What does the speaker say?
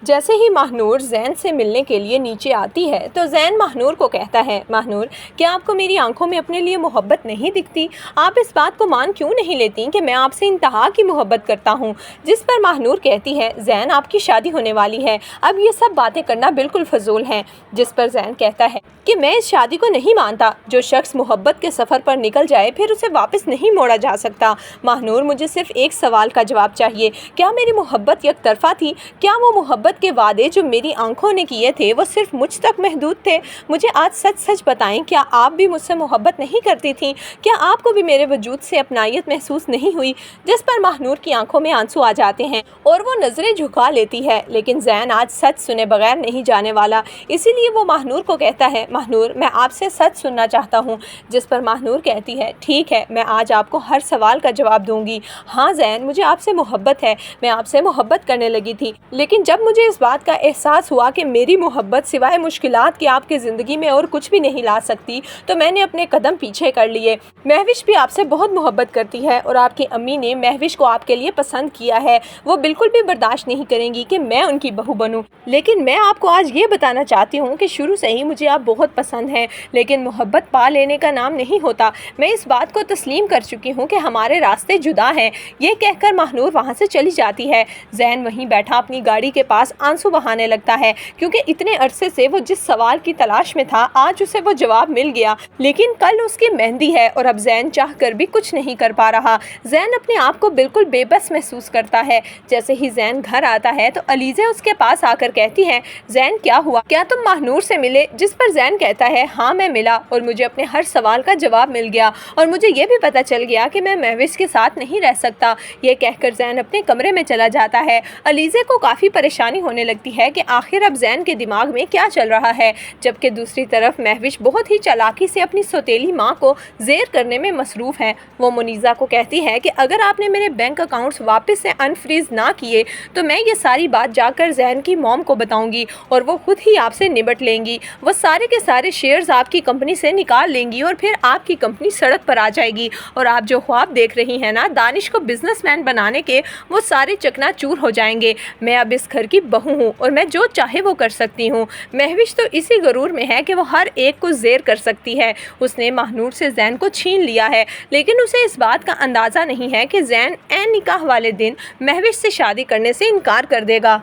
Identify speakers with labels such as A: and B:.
A: جیسے ہی ماہنور زین سے ملنے کے لیے نیچے آتی ہے تو زین ماہنور کو کہتا ہے، ماہنور کیا آپ کو میری آنکھوں میں اپنے لیے محبت نہیں دکھتی؟ آپ اس بات کو مان کیوں نہیں لیتی کہ میں آپ سے انتہا کی محبت کرتا ہوں؟ جس پر ماہنور کہتی ہے، زین آپ کی شادی ہونے والی ہے، اب یہ سب باتیں کرنا بالکل فضول ہیں۔ جس پر زین کہتا ہے کہ میں اس شادی کو نہیں مانتا، جو شخص محبت کے سفر پر نکل جائے پھر اسے واپس نہیں موڑا جا سکتا۔ ماہنور مجھے صرف ایک سوال کا جواب چاہیے، کیا میری محبت یک طرفہ تھی؟ کیا وہ محبت کے وعدے جو میری آنکھوں نے کیے تھے وہ صرف مجھ تک محدود تھے؟ مجھے آج سچ سچ بتائیں، کیا آپ بھی مجھ سے محبت نہیں کرتی تھیں؟ کیا آپ کو بھی میرے وجود سے اپنائیت محسوس نہیں ہوئی؟ جس پر ماہنور کی آنکھوں میں آنسو آ جاتے ہیں اور وہ نظریں جھکا لیتی ہے، لیکن زین آج سچ سنے بغیر نہیں جانے والا، اسی لیے وہ ماہنور کو کہتا ہے، ماہنور میں آپ سے سچ سننا چاہتا ہوں۔ جس پر ماہنور کہتی ہے، ٹھیک ہے، میں آج آپ کو ہر سوال کا جواب دوں گی۔ ہاں زین، مجھے آپ سے محبت ہے، میں آپ سے محبت کرنے لگی تھی، لیکن جب مجھے اس بات کا احساس ہوا کہ میری محبت سوائے مشکلات کے آپ کی زندگی میں اور کچھ بھی نہیں لا سکتی تو میں نے اپنے قدم پیچھے کر لیے۔ مہوش بھی آپ سے بہت محبت کرتی ہے اور آپ کی امی نے مہوش کو آپ کے لیے پسند کیا ہے، وہ بالکل بھی برداشت نہیں کریں گی کہ میں ان کی بہو بنوں۔ لیکن میں آپ کو آج یہ بتانا چاہتی ہوں کہ شروع سے ہی مجھے آپ بہت پسند ہیں، لیکن محبت پا لینے کا نام نہیں ہوتا۔ میں اس بات کو تسلیم کر چکی ہوں کہ ہمارے راستے جدا ہیں۔ یہ کہہ کر ماہنور وہاں سے چلی جاتی ہے۔ زین وہیں بیٹھا اپنی گاڑی کے پاس آنسو بہانے لگتا ہے، کیونکہ اتنے عرصے سے وہ جس سوال کی تلاش میں تھا آج اسے وہ جواب مل گیا، لیکن کل اس کی مہندی ہے اور اب زین چاہ کر بھی کچھ نہیں کر پا رہا۔ زین اپنے آپ کو بالکل بے بس محسوس کرتا ہے۔ جیسے ہی زین گھر آتا ہے تو علیزہ اس کے پاس آ کر کہتی ہے، زین کیا ہوا؟ کیا تم ماہنور سے ملے؟ جس پر زین کہتا ہے، ہاں میں ملا اور مجھے اپنے ہر سوال کا جواب مل گیا اور مجھے یہ بھی پتہ چل گیا کہ میں مہوش کے ساتھ نہیں رہ سکتا۔ یہ کہہ کر زین اپنے کمرے میں چلا جاتا ہے۔ علیزہ کو کافی پریشانی ہونے لگتی ہے کہ آخر اب زین کے دماغ میں کیا چل رہا ہے، جبکہ دوسری طرف مہوش بہت ہی چالاکی سے اپنی سوتیلی ماں کو زیر کرنے میں مصروف ہے۔ وہ منیزہ کو کہتی ہے کہ اگر آپ نے میرے بینک اکاؤنٹس واپس سے انفریز نہ کیے تو میں یہ ساری بات جا کر زین کی موم کو بتاؤں گی اور وہ خود ہی آپ سے نبٹ لیں گی۔ وہ سارے کے سارے شیئرز آپ کی کمپنی سے نکال لیں گی اور پھر آپ کی کمپنی سڑک پر آ جائے گی اور آپ جو خواب دیکھ رہی ہیں نا دانش کو بزنس مین بنانے کے، وہ سارے چکنا چور ہو جائیں گے۔ میں اب اس گھر کی بہو ہوں اور میں جو چاہے وہ کر سکتی ہوں۔ مہوش تو اسی غرور میں ہے کہ وہ ہر ایک کو زیر کر سکتی ہے۔ اس نے ماہنور سے زین کو چھین لیا ہے، لیکن اسے اس بات کا اندازہ نہیں ہے کہ زین عین نکاح والے دن مہوش سے شادی کرنے سے انکار کر دے گا۔